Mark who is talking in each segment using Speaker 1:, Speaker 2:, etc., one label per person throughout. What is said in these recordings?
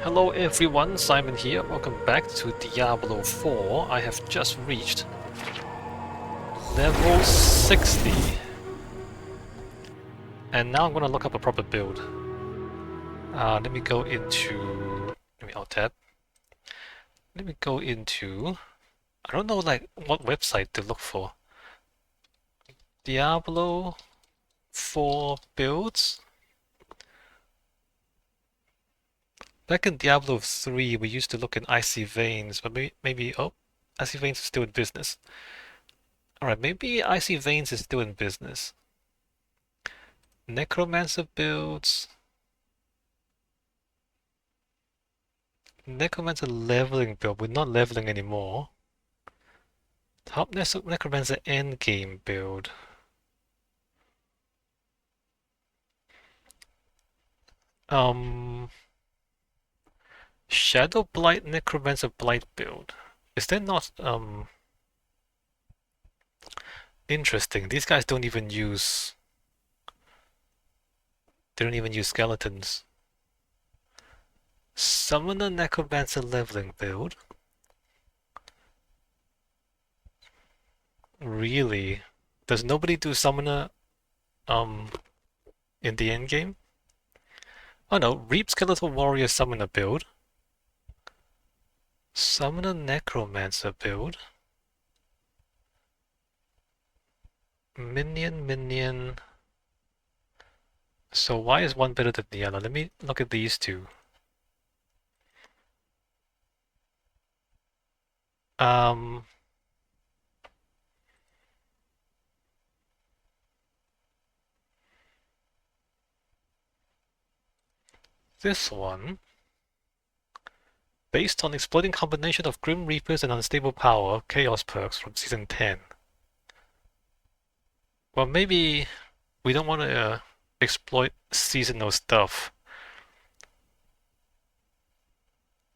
Speaker 1: Hello everyone, Simon here. Welcome back to Diablo 4. I have just reached level 60. And now I'm gonna look up a proper build. Let me go into... Let me alt-tab. Let me go into... I don't know like what website to look for. Diablo 4 builds. Back in Diablo 3 we used to look in Icy Veins, but maybe Icy Veins is still in business. Alright, maybe Icy Veins is still in business. Necromancer builds. Necromancer leveling build. We're not leveling anymore. Top Necromancer endgame build. Shadow Blight Necromancer Blight build. Is that not interesting? These guys don't even use... They don't even use skeletons. Summoner Necromancer leveling build. Really? Does nobody do Summoner in the endgame? Oh no, Reap Skeletal Warrior Summoner build. Summoner Necromancer build. Minion. So why is one better than the other? Let me look at these two. This one, based on exploding combination of Grim Reapers and Unstable Power, Chaos perks from Season 10. Well, maybe we don't want to exploit seasonal stuff.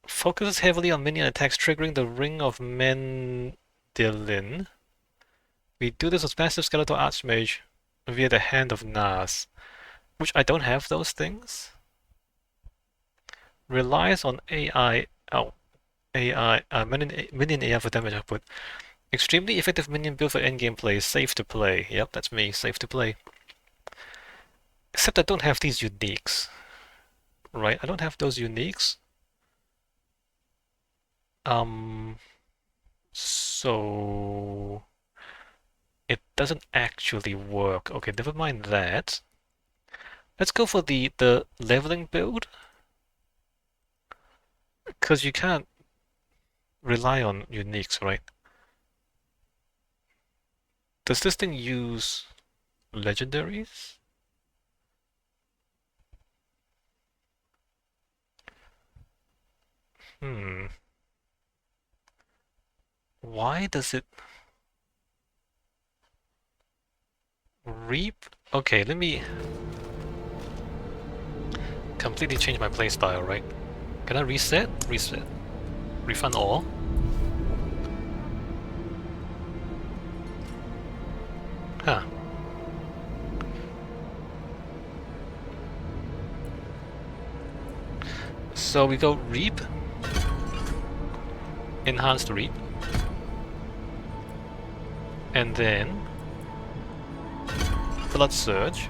Speaker 1: Focuses heavily on minion attacks, triggering the Ring of Mendelin. We do this with Massive Skeletal Archmage via the Hand of Nas, which I don't have those things. Relies on AI, minion AI for damage output. Extremely effective minion build for endgame play, safe to play. Yep, that's me, safe to play. Except I don't have these uniques. Right, I don't have those uniques. So it doesn't actually work. Okay, never mind that. Let's go for the leveling build. Because you can't rely on uniques, right? Does this thing use legendaries? Why does it reap? Okay, let me completely change my playstyle, right? Can I reset? Reset. Refund all. Huh. So we go Reap, Enhanced Reap, and then Blood Surge,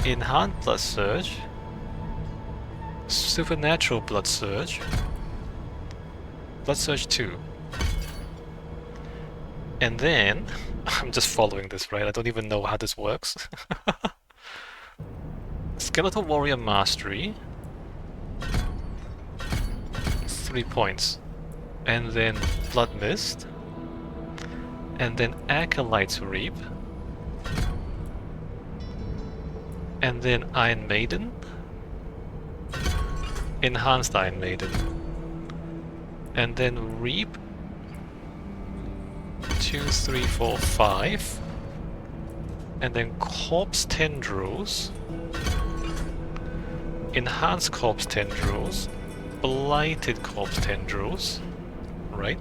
Speaker 1: Enhanced Blood Surge, Supernatural Blood Surge, Blood Surge 2. And then, I'm just following this, right? I don't even know how this works. Skeletal Warrior Mastery, 3 points. And then Blood Mist, and then Acolyte's Reap, and then Iron Maiden, Enhanced Iron Maiden, and then Reap, 2, 3, 4, 5, and then Corpse Tendrils, Enhanced Corpse Tendrils, Blighted Corpse Tendrils, right?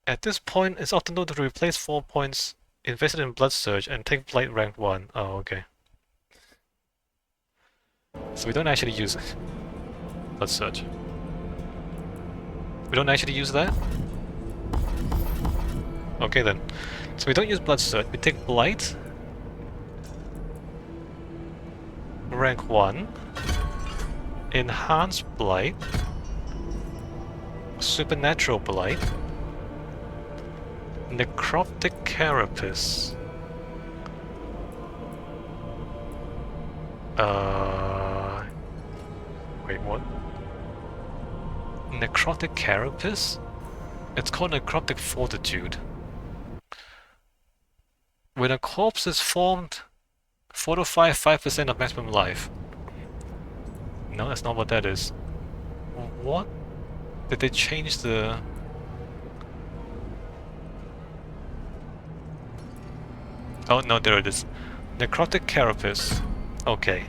Speaker 1: At this point, it's often known to replace 4 points invested in Blood Surge and take Blight rank 1. Oh, okay. So we don't actually use Blood Surge. We don't actually use that? Okay then. So we don't use Blood Surge, we take Blight. Rank 1. Enhanced Blight. Supernatural Blight. Necrotic Carapace. Wait, what? Necrotic Carapace? It's called Necrotic Fortitude. When a corpse is formed, fortify 5% of maximum life. No, that's not what that is. What? Did they change the... Oh no, there it is. Necrotic Carapace. Okay.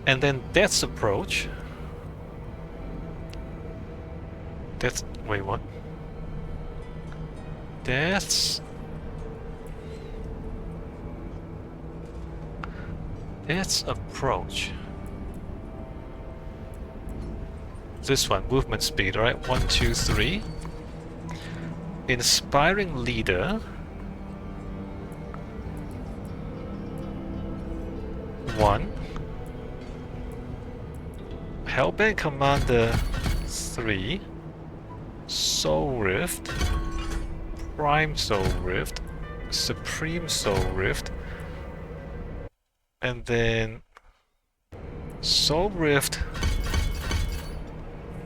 Speaker 1: And then Death's Approach. Death's... Wait, what? Death's Approach. This one, movement speed, alright? 1, 2, 3. Inspiring Leader. 1. Hellbent Commander 3. Soul Rift. Prime Soul Rift. Supreme Soul Rift. And then Soul Rift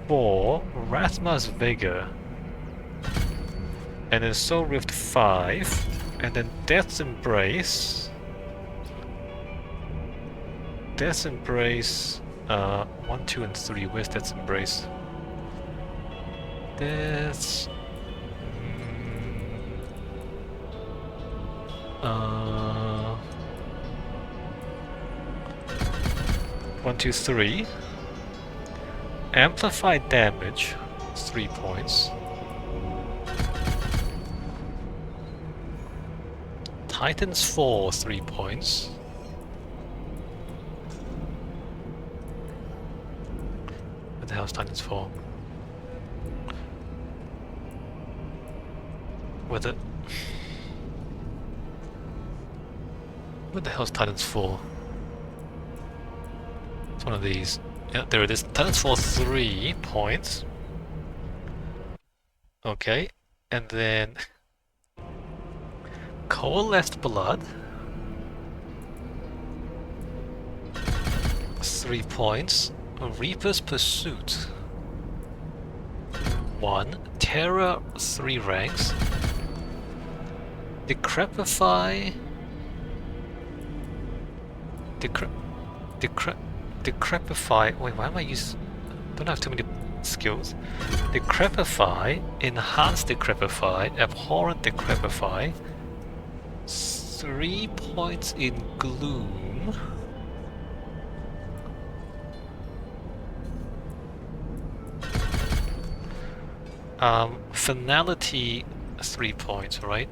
Speaker 1: 4, Rathma's Vigor. And then Soul Rift 5. And then Death's Embrace. Death's Embrace 1, 2, and 3. Where's Death's Embrace? Death's... 1, 2, 3. Amplify damage, 3 points. Titan's Fall, 3 points. What the hell is Titan's Fall? What the hell is Titan's Fall? It's one of these. Yeah, there it is. Titan's Fall, 3 points. Okay, and then Coalesced Blood, 3 points. Reaper's Pursuit, 1. Terror, 3 ranks. Decrepify. Decrepify. Wait, why am I using? Don't have too many skills. Decrepify, Enhanced Decrepify, Abhorrent Decrepify. 3 points in Gloom. Finality, 3 points, right?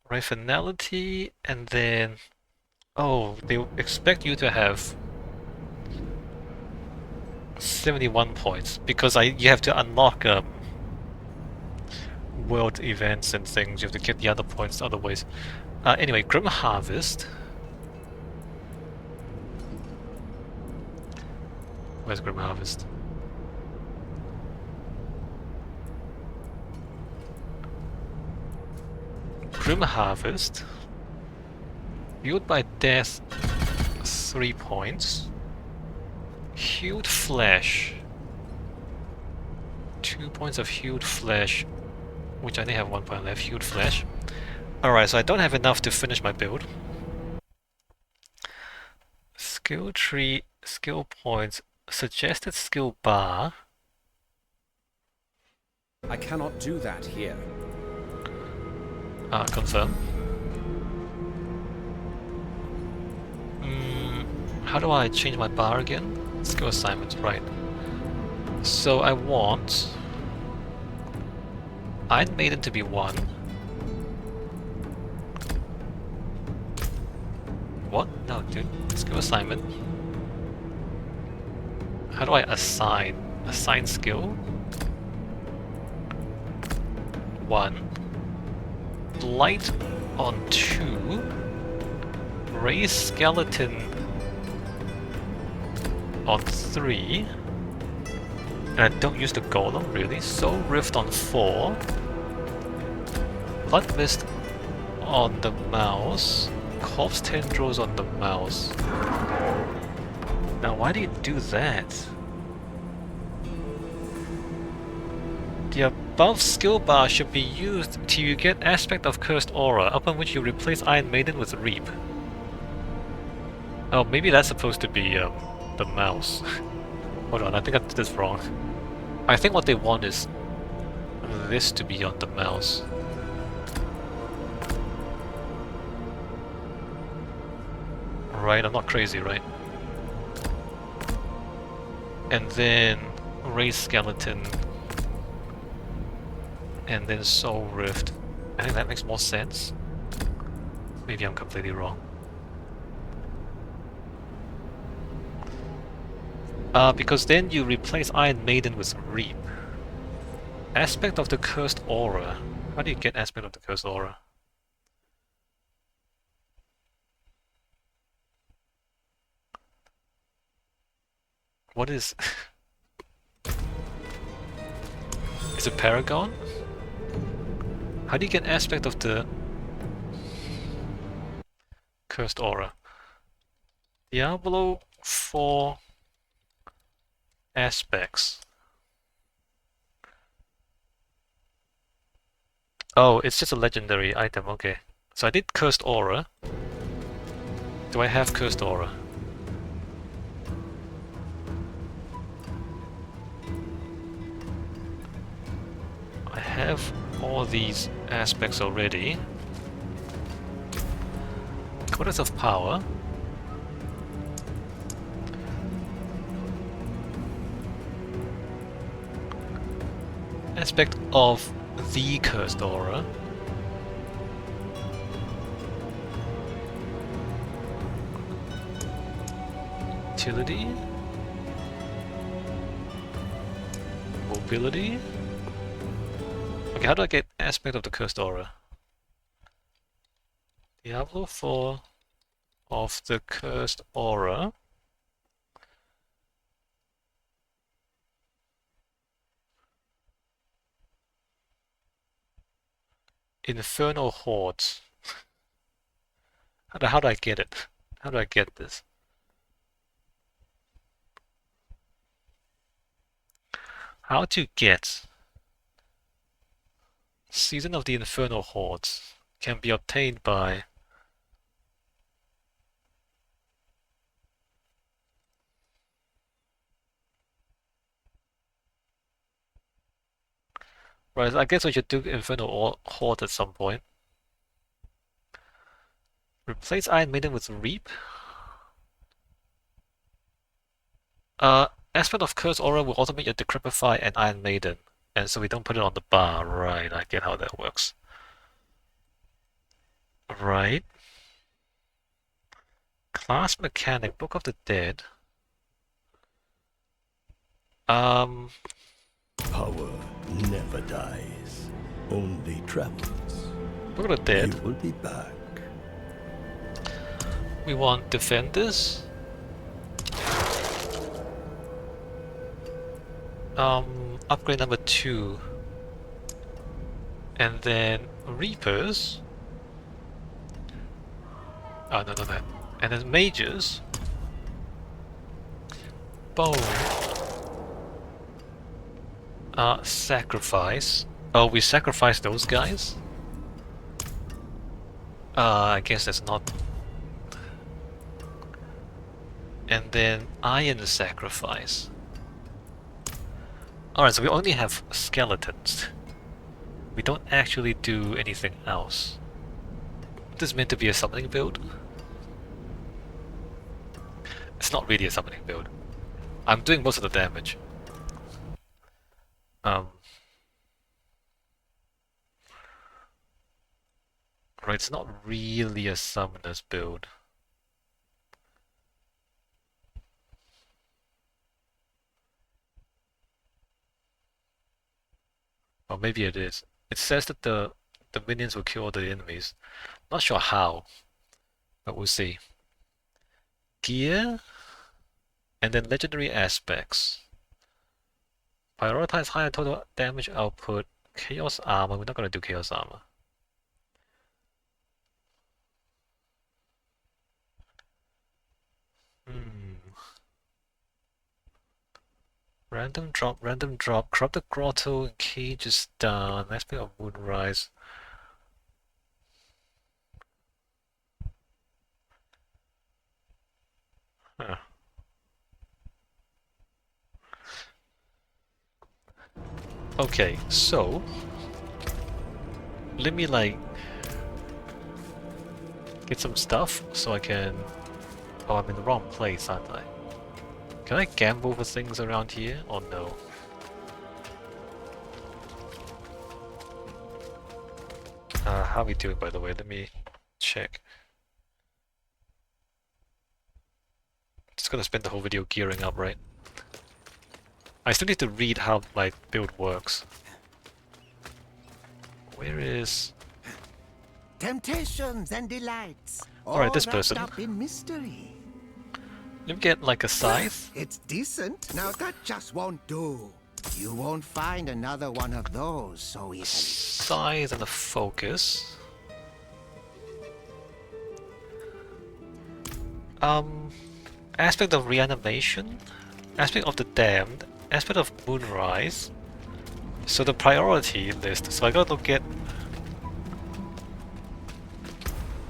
Speaker 1: Right, finality, and then... Oh, they expect you to have 71 points, because you have to unlock world events and things, you have to get the other points other ways. Anyway, Grim Harvest. Where's Grim Harvest? Grim Harvest. Fueled by Death, 3 points. Hued Flesh. 2 points of Hued Flesh, which I only have 1 point left. Hued Flesh. Alright, so I don't have enough to finish my build. Skill tree, skill points, suggested skill bar.
Speaker 2: I cannot do that here.
Speaker 1: Confirm. How do I change my bar again? Skill assignments, right. So I want Iron Maiden to be 1. What? No, dude. Skill assignment. How do I assign? Assign skill? 1. Blight on 2. Raise skeleton on 3. And I don't use the golem, really. Soul Rift on 4. Blood Mist on the mouse. Corpse Tendrils on the mouse. Now why do you do that? The above skill bar should be used till you get Aspect of Cursed Aura, upon which you replace Iron Maiden with Reap. Oh, maybe that's supposed to be the mouse. Hold on, I think I did this wrong. I think what they want is this to be on the mouse. Right, I'm not crazy, right? And then Raise Skeleton. And then Soul Rift. I think that makes more sense. Maybe I'm completely wrong. Because then you replace Iron Maiden with Reap. Aspect of the Cursed Aura. How do you get Aspect of the Cursed Aura? What is... Is it Paragon? How do you get Aspect of the Cursed Aura? Diablo 4 aspects. Oh, it's just a legendary item, okay. So I did Cursed Aura. Do I have Cursed Aura? I have all these aspects already. Goddess of Power. Aspect of the Cursed Aura. Utility. Mobility. Okay, how do I get Aspect of the Cursed Aura? Diablo 4 of the Cursed Aura. Infernal Hordes. How do I get it? How do I get this? How to get Season of the Infernal Hordes can be obtained by right, I guess we should do Infernal Horde at some point. Replace Iron Maiden with Reap. Aspect of Curse Aura will automate your Decrepify and Iron Maiden. And so we don't put it on the bar. Right, I get how that works. Right. Class Mechanic, Book of the Dead.
Speaker 3: Power never dies, only travels.
Speaker 1: Book of the Dead.
Speaker 3: It will be back.
Speaker 1: We want Defenders. Upgrade number 2. And then Reapers. Oh, no. And then Mages. Bone. Sacrifice. Oh, we sacrifice those guys? I guess that's not... And then Iron Sacrifice. Alright, so we only have skeletons. We don't actually do anything else. This is meant to be a summoning build. It's not really a summoning build. I'm doing most of the damage. Right, it's not really a summoner's build. Or maybe it is. It says that the minions will kill all the enemies. Not sure how, but we'll see. Gear, and then legendary aspects. Prioritize higher total damage output. Chaos armor. We're not gonna do chaos armor. Random drop, random drop. Corrupt the grotto and cage is done. Aspect of moonrise. Huh. Okay, so let me like get some stuff so I can. Oh, I'm in the wrong place, aren't I? Can I gamble for things around here or no? How are we doing, by the way? Let me check. Just gonna spend the whole video gearing up, right? I still need to read how my build works. Where is...
Speaker 4: Temptations and delights.
Speaker 1: Alright, this
Speaker 4: all
Speaker 1: person.
Speaker 4: wrapped up in mystery.
Speaker 1: Let me get like a scythe.
Speaker 4: It's decent. Now that just won't do. You won't find another one of those so easily.
Speaker 1: Scythe and a focus. Aspect of reanimation. Aspect of the damned. Aspect of moonrise. So the priority list. So I gotta look at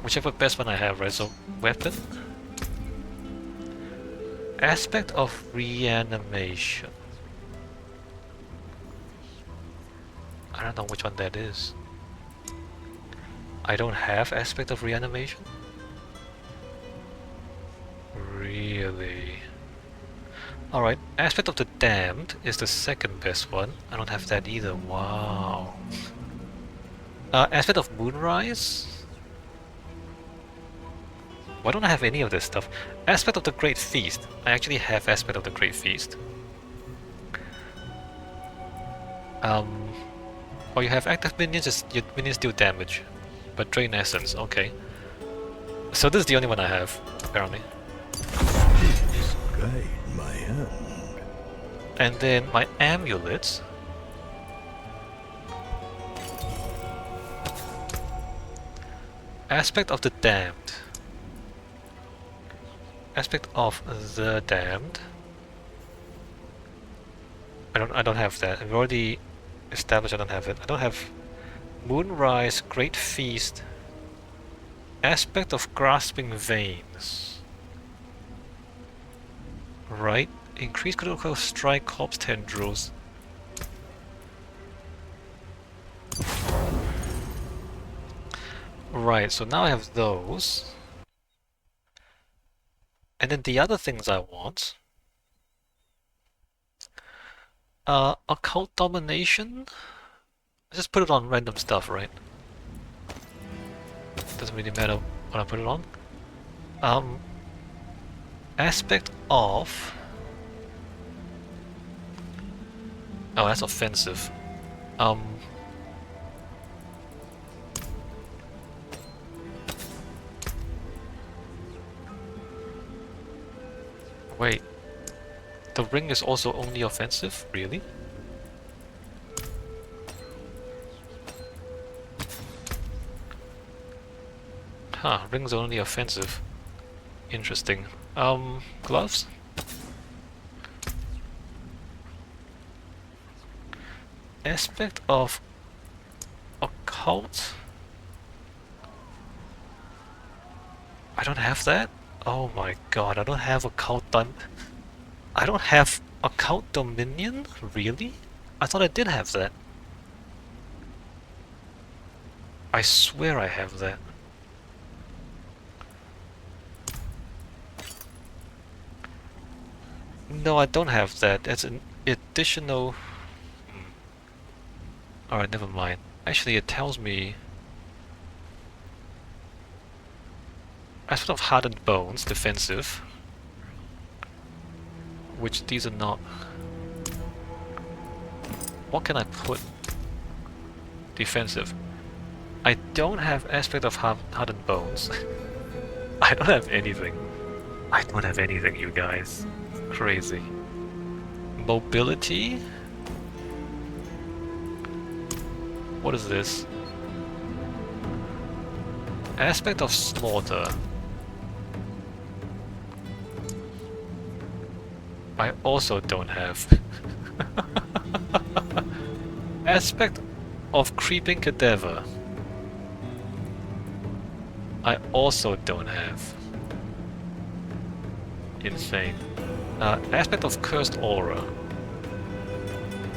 Speaker 1: whichever best one I have, right? So weapon. Aspect of reanimation. I don't know which one that is. I don't have aspect of reanimation? Really? Alright, aspect of the damned is the second best one. I don't have that either. Wow. Aspect of moonrise? Why don't I have any of this stuff? Aspect of the Great Feast. I actually have aspect of the Great Feast. Oh, you have active minions, just your minions deal damage. But drain essence, okay. So this is the only one I have, apparently.
Speaker 3: Please guide my hand.
Speaker 1: And then my amulets. Aspect of the damned. Aspect of the damned. I don't have that. I've already established I don't have it. I don't have Moonrise, Great Feast. Aspect of grasping veins. Right. Increase critical strike corpse tendrils. Right, so now I have those. And then the other things I want. Occult domination? Just put it on random stuff, right? Doesn't really matter what I put it on. Aspect of... Oh, that's offensive. Wait. The ring is also only offensive? Really? Huh, ring's only offensive. Interesting. Gloves? Aspect of occult? I don't have that? Oh my god, I don't have occult I don't have occult dominion? Really? I thought I did have that. I swear I have that. No, I don't have that. It's an additional... Alright, never mind. Actually, it tells me... Aspect of hardened bones, defensive. Which these are not. What can I put? Defensive. I don't have aspect of hardened bones. I don't have anything. I don't have anything, you guys. Crazy. Mobility? What is this? Aspect of slaughter. I also don't have. Aspect of creeping cadaver. I also don't have. Insane. Aspect of cursed aura.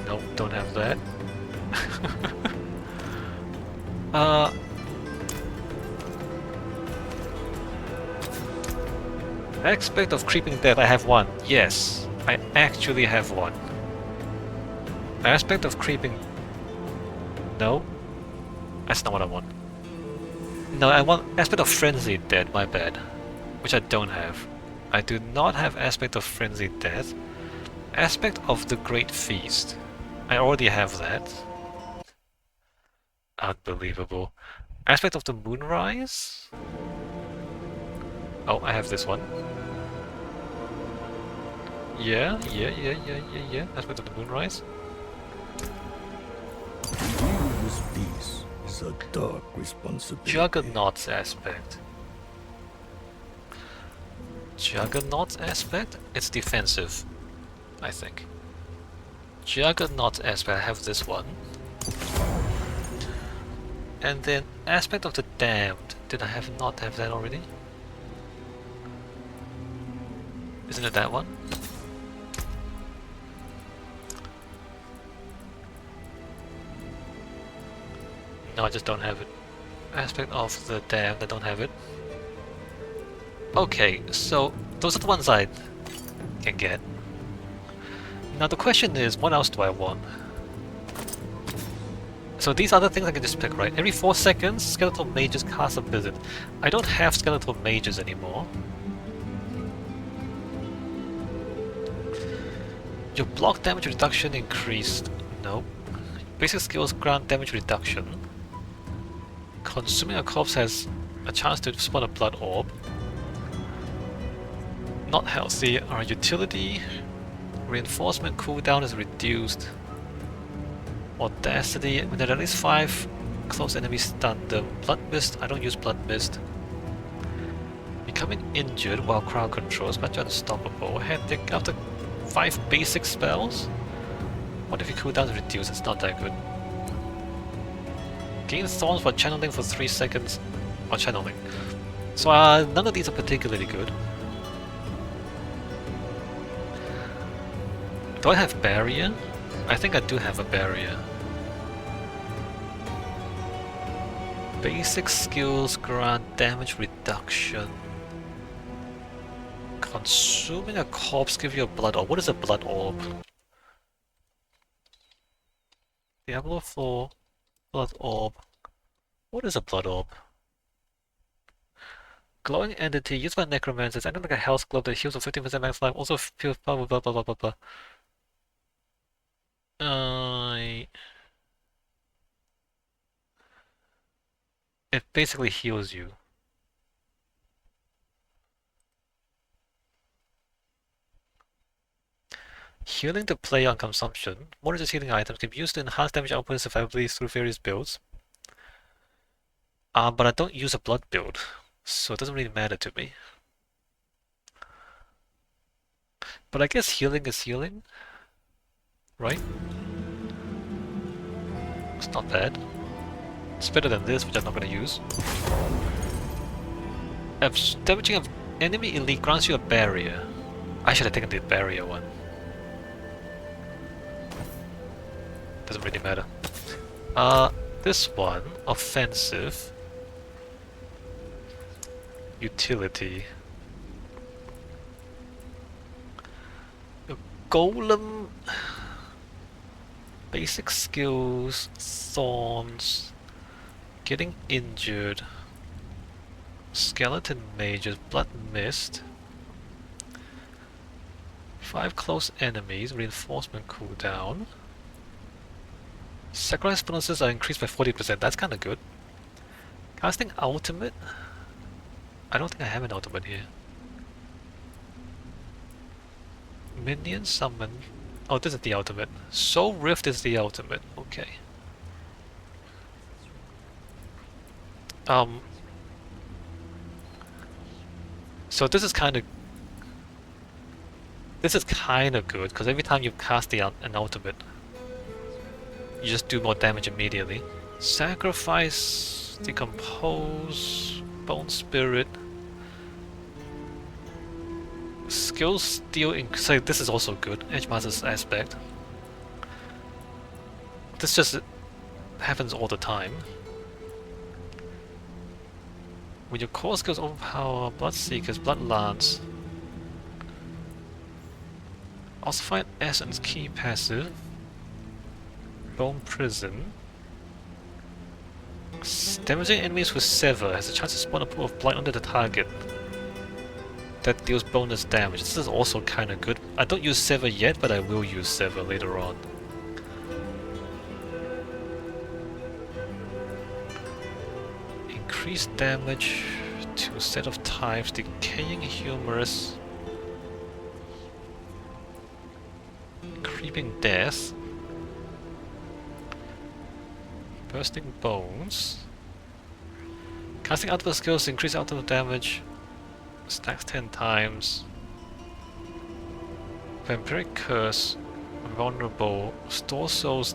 Speaker 1: Nope, don't have that. Aspect of creeping death, I have one. Yes, I actually have one. Aspect of creeping... No? That's not what I want. No, I want aspect of frenzied death, my bad. Which I don't have. I do not have aspect of frenzied death. Aspect of the Great Feast. I already have that. Unbelievable. Aspect of the Moonrise? Oh, I have this one. Yeah. Aspect of the Moonrise.
Speaker 3: To deal with peace is a dark responsibility.
Speaker 1: Juggernaut's aspect. Juggernaut's aspect? It's defensive, I think. Juggernaut's aspect, I have this one. And then aspect of the damned. Did I not have that already? Isn't it that one? No, I just don't have it. Aspect of the damned, I don't have it. Okay, so those are the ones I can get. Now the question is, what else do I want? So these other things I can just pick, right? Every 4 seconds, skeletal mages cast a visit. I don't have skeletal mages anymore. Your block damage reduction increased. Nope. Basic skills grant damage reduction. Consuming a corpse has a chance to spawn a blood orb. Not healthy. Our utility. Reinforcement cooldown is reduced. Audacity. When there are at least 5 close enemies stun them. Blood Mist. I don't use Blood Mist. Becoming injured while crowd controls, but you're unstoppable. Hectic. After 5 basic spells? What if your cooldown is reduced? It's not that good. Gain thorns for channeling for 3 seconds. Or channeling. So none of these are particularly good. Do I have barrier? I think I do have a barrier. Basic skills grant damage reduction. Consuming a corpse gives you a blood orb. What is a blood orb? Diablo 4 blood orb. What is a blood orb? Glowing entity used by necromancers, acting like a health glove that heals for 15% max life. Also feels blah blah blah blah blah blah. It basically heals you. Healing the player on consumption. One of these healing items can be used to enhance damage output survivability through various builds. But I don't use a blood build, so it doesn't really matter to me. But I guess healing is healing, right? It's not bad. It's better than this, which I'm not going to use. Damaging an enemy elite grants you a barrier. I should have taken the barrier one. Doesn't really matter. This one, offensive. Utility. A golem. Basic skills, thorns, getting injured, skeleton mages, blood mist, 5 close enemies, reinforcement cooldown. Sacrifice bonuses are increased by 40%. That's kind of good. Casting ultimate? I don't think I have an ultimate here. Minion summon. Oh, this is the ultimate. Soul Rift is the ultimate. Okay. So this is kind of good because every time you cast an ultimate, you just do more damage immediately. Sacrifice, decompose, bone spirit, skill steal. So this is also good. Edgemaster's aspect. This just happens all the time. When your core skills overpower Bloodseekers, Bloodlance. Also find Essence Key passive. Bone Prison. Damaging enemies with Sever has a chance to spawn a pool of blight under the target that deals bonus damage. This is also kinda good. I don't use Sever yet, but I will use Sever later on. Increased damage to a set of types, decaying humorous, creeping death, bursting bones, casting ultimate skills, increase ultimate damage, stacks 10 times, vampiric curse, vulnerable, store souls.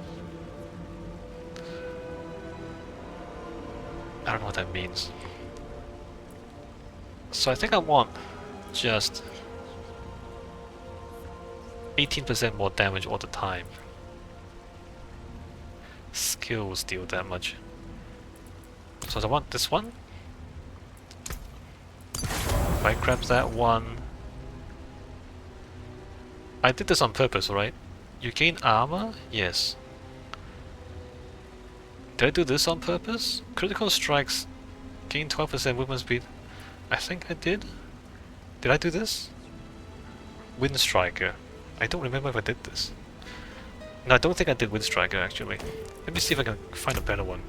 Speaker 1: I don't know what that means. So I think I want just 18% more damage all the time. Skills deal that much. So I want this one. If I grab that one... I did this on purpose, right? You gain armor? Yes. Did I do this on purpose? Critical strikes gain 12% movement speed. I think I did. Did I do this? Wind Striker. I don't remember if I did this. No, I don't think I did Wind Striker actually. Let me see if I can find a better one.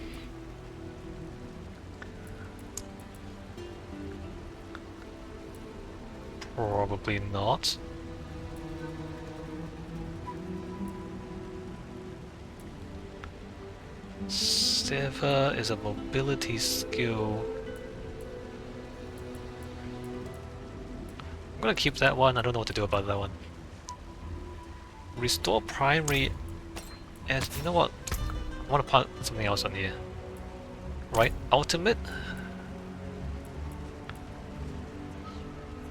Speaker 1: Probably not. Sever is a mobility skill. I'm gonna keep that one. I don't know what to do about that one. Restore primary. And you know what? I want to put something else on here. Right, ultimate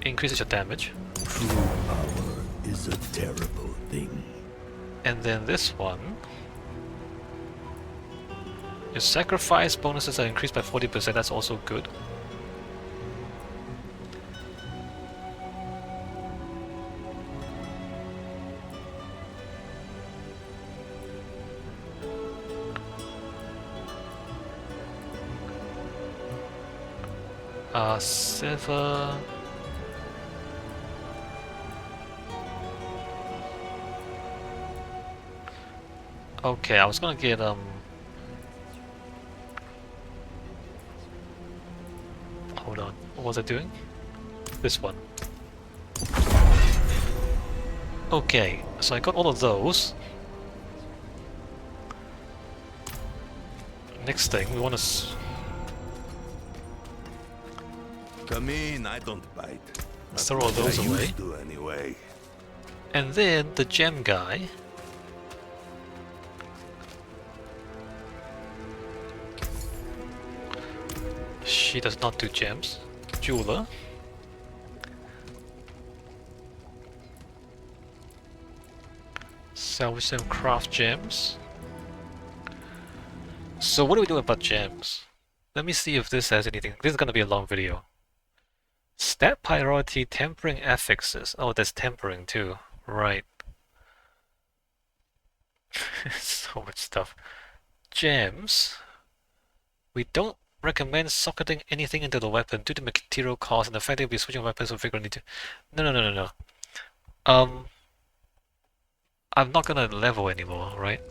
Speaker 1: increases your damage.
Speaker 3: True power is a terrible thing.
Speaker 1: And then this one. Your sacrifice bonuses are increased by 40%, that's also good. Sever. Okay, I was gonna get hold on, what was I doing? This one. Okay, so I got all of those. Next thing, we want to
Speaker 3: Come in, I don't bite.
Speaker 1: let's throw all those
Speaker 3: I
Speaker 1: away.
Speaker 3: used to anyway.
Speaker 1: And then the gem guy. She does not do gems. Jeweler. Salvage them, craft gems. So what do we do about gems? Let me see if this has anything. This is gonna be a long video. Stat priority, tempering affixes. Oh, there's tempering too. Right. So much stuff. Gems. We don't recommend socketing anything into the weapon due to material cost and the fact that you'll be switching weapons so frequently to... No. I'm not gonna level anymore, right?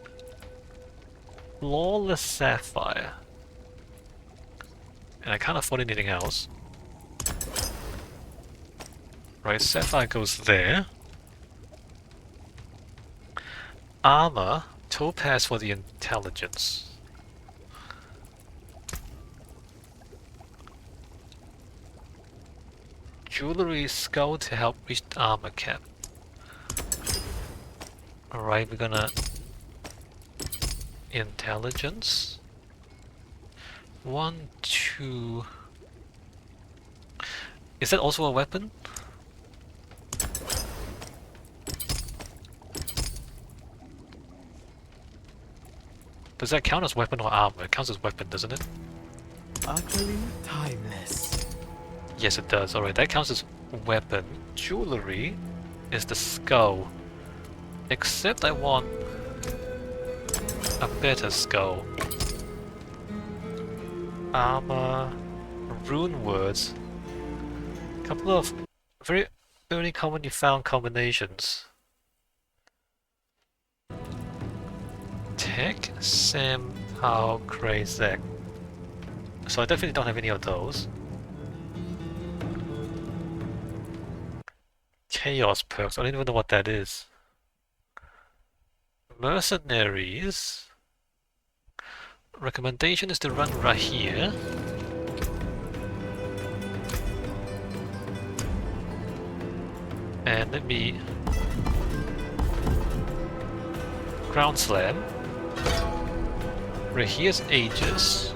Speaker 1: Flawless Sapphire. And I can't afford anything else. Right, Sapphire goes there. Armor, Topaz for the intelligence. Jewelry, Skull to help reach the armor cap. Alright, we're gonna... Intelligence. 1, 2... Is that also a weapon? Does that count as weapon or armor? It counts as weapon, doesn't it?
Speaker 5: Utterly timeless.
Speaker 1: Yes, it does. Alright, that counts as weapon. Jewelry is the skull. Except I want a better skull. Armor, rune words. Couple of very early commonly found combinations. Tech, Sam, Pao, Krayzek. So I definitely don't have any of those. Chaos perks, I don't even know what that is. Mercenaries. Recommendation is to run right here. And let me... Ground Slam. Right here's Aegis.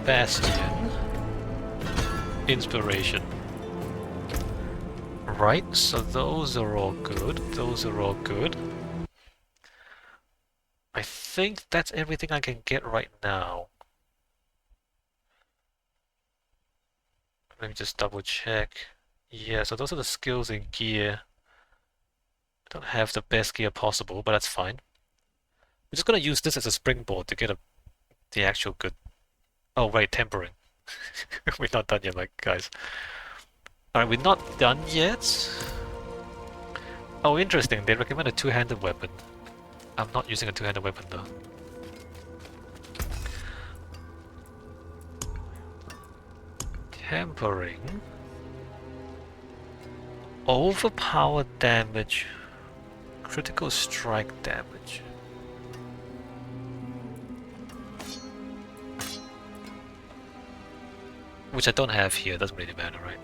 Speaker 1: Bastion. Inspiration. Right, so those are all good. Those are all good. I think that's everything I can get right now. Let me just double check. Yeah, so those are the skills and gear. I don't have the best gear possible, but that's fine. We're just gonna use this as a springboard to get the actual good... Oh wait, tempering. We're not done yet, guys. Alright, we're not done yet. Oh, interesting, they recommend a two-handed weapon. I'm not using a two-handed weapon though. Tempering. Overpowered damage. Critical strike damage. Which I don't have here, doesn't really matter, right?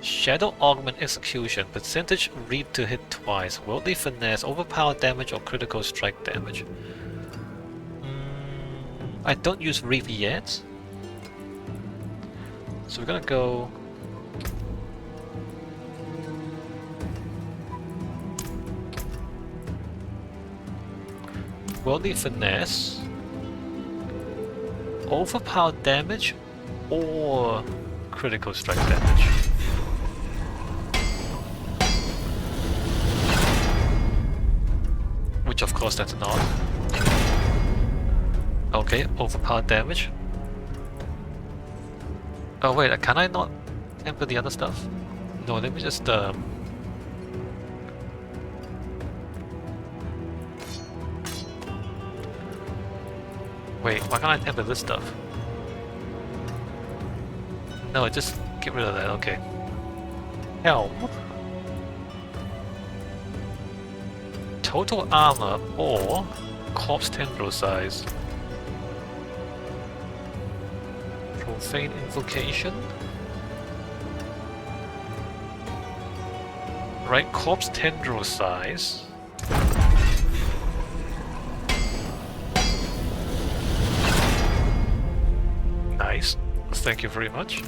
Speaker 1: Shadow Augment Execution, percentage reap to hit twice, Worldly Finesse, overpowered damage or critical strike damage. I don't use reap yet. So we're gonna go... Worldly Finesse, overpowered damage or critical strike damage. Which of course that's not. Okay, overpowered damage. Oh wait, can I not temper the other stuff? No, let me just Wait, why can't I temper this stuff? No, just get rid of that, okay. Helm. Total armor or corpse tendril size. Profane invocation. Right, corpse tendril size. Nice. Thank you very much.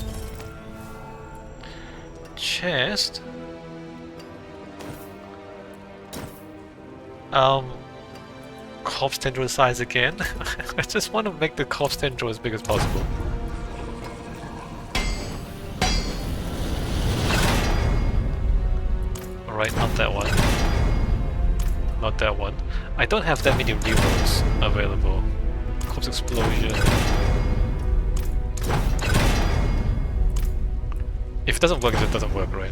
Speaker 1: Chest. Corpse tendril size again. I just want to make the corpse tendril as big as possible. Alright, not that one. Not that one. I don't have that many rerolls available. Corpse explosion. If it doesn't work, it doesn't work, right?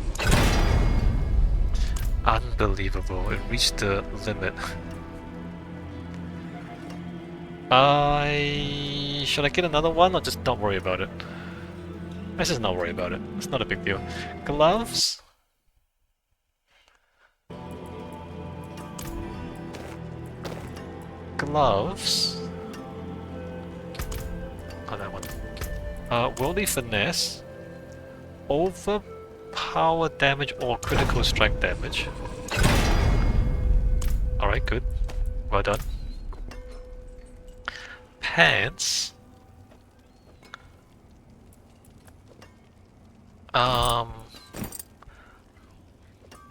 Speaker 1: Unbelievable, it reached the limit. Should I get another one or just don't worry about it? Let's just not worry about it. It's not a big deal. Gloves? Gloves? Oh, that one. Worldly Finesse. Overpower damage or critical strike damage. Alright, good. Well done. Pants.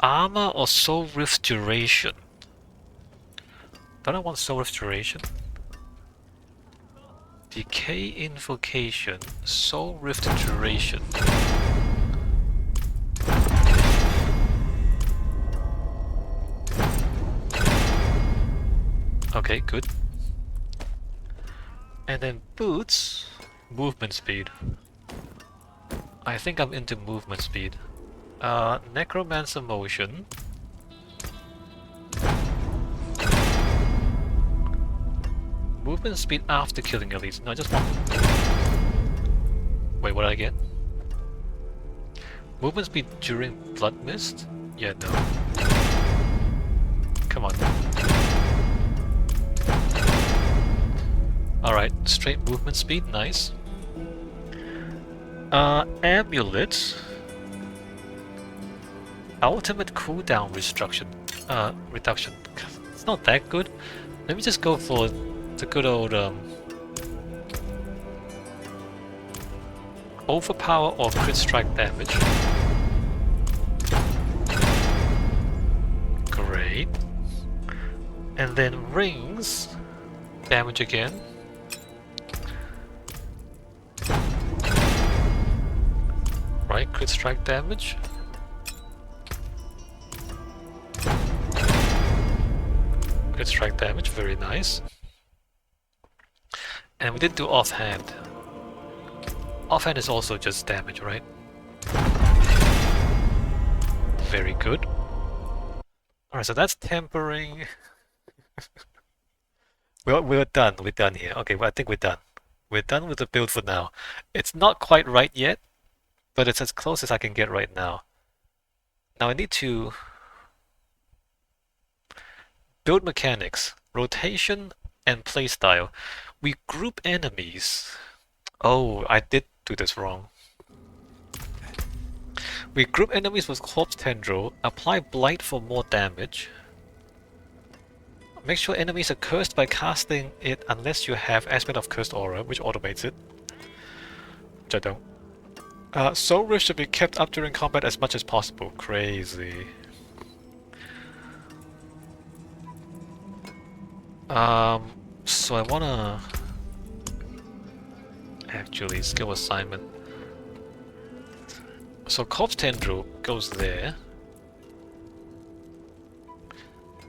Speaker 1: Armor or Soul Rift duration? Don't I want Soul Rift duration? Decay Invocation, Soul Rift duration. Okay, good. And then boots, movement speed. I think I'm into movement speed. Necromancer motion. Movement speed after killing elites. No, I just want... Wait, what did I get? Movement speed during Blood Mist? Yeah, no. Come on. Alright, straight movement speed, nice. Amulet. Ultimate cooldown reduction. It's not that good. Let me just go for the good old overpower or crit strike damage. Great. And then rings damage again. Right, crit strike damage. Crit strike damage, very nice. And we did do offhand. Offhand is also just damage, right? Very good. Alright, so that's tempering. We're done. We're done here. Okay, well, I think we're done. We're done with the build for now. It's not quite right yet, but it's as close as I can get right now. Now I need to build mechanics, rotation, and playstyle. We group enemies. Oh, I did do this wrong. We group enemies with Corpse Tendril, apply Blight for more damage. Make sure enemies are cursed by casting it unless you have Aspect of Cursed Aura, which automates it. Which I don't. Soul Rift should be kept up during combat as much as possible. Crazy. So I wanna... Actually, skill assignment. So Corpse Tendril goes there.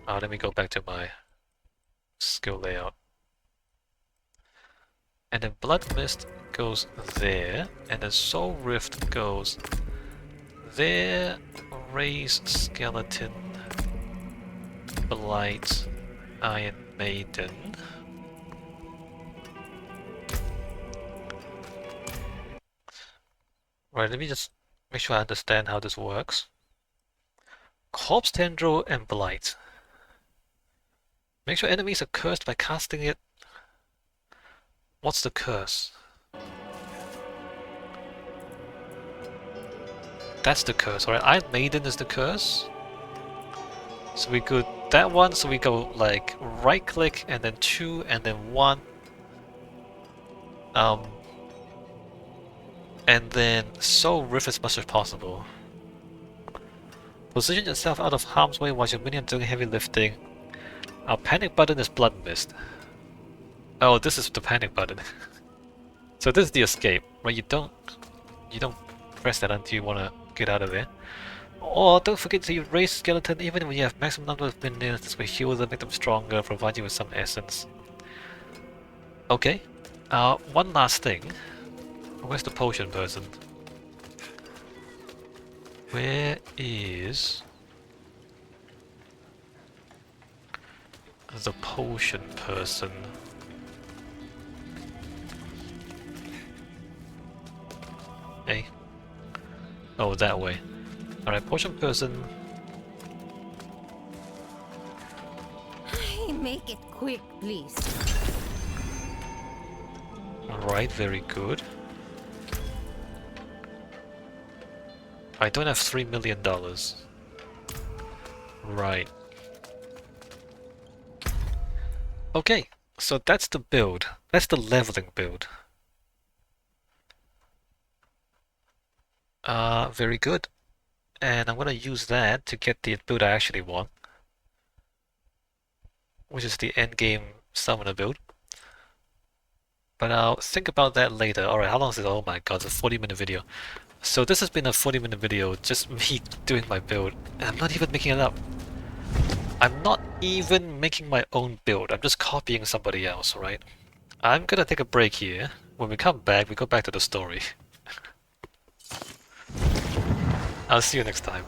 Speaker 1: Let me go back to my skill layout. And then Blood Mist goes there, and then Soul Rift goes there. Raise Skeleton, Blight, Iron Maiden. Right, let me just make sure I understand how this works. Corpse Tendril and Blight. Make sure enemies are cursed by casting it. What's the curse? That's the curse, alright. Iron Maiden is the curse. So we go that one, so we go like right click and then 2 and then 1. And then Soul Rift as much as possible. Position yourself out of harm's way while your minion doing heavy lifting. Our panic button is Blood Mist. Oh, this is the panic button. So this is the escape, right? You don't press that until you wanna get out of there. Or don't forget to raise skeleton even when you have maximum number of minions. This will heal them, make them stronger, provide you with some essence. Okay. One last thing. Where's the potion person? Where is the potion person? Oh, that way. Alright, potion person.
Speaker 6: Hey, make it quick, please.
Speaker 1: Alright, very good. I don't have $3 million. Right. Okay, so that's the build. That's the leveling build. Very good. And I'm gonna use that to get the build I actually want, which is the endgame summoner build. But I'll think about that later. Alright, how long is it? Oh my god, it's a 40-minute video. So this has been a 40-minute video, just me doing my build. And I'm not even making it up. I'm not even making my own build. I'm just copying somebody else, right? I'm gonna take a break here. When we come back, we go back to the story. I'll see you next time.